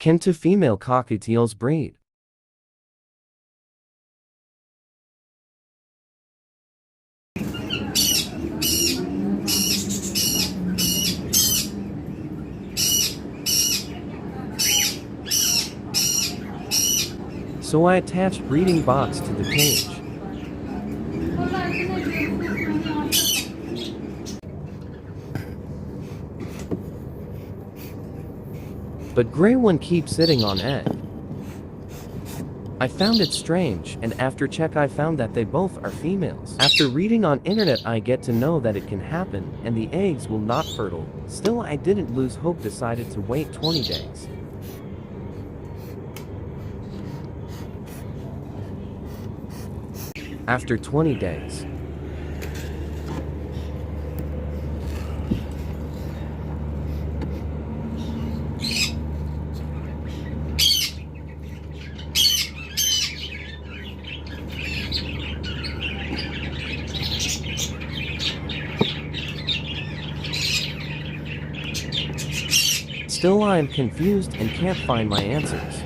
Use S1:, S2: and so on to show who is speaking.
S1: Can two female cockatiels breed? So I attached breeding box to the cage. But gray one keeps sitting on egg. I found it strange, and after check I found that they both are females. After reading on internet I get to know that it can happen, and the eggs will not fertile. Still I didn't lose hope, decided to wait 20 days. After 20 days, still I am confused and can't find my answers.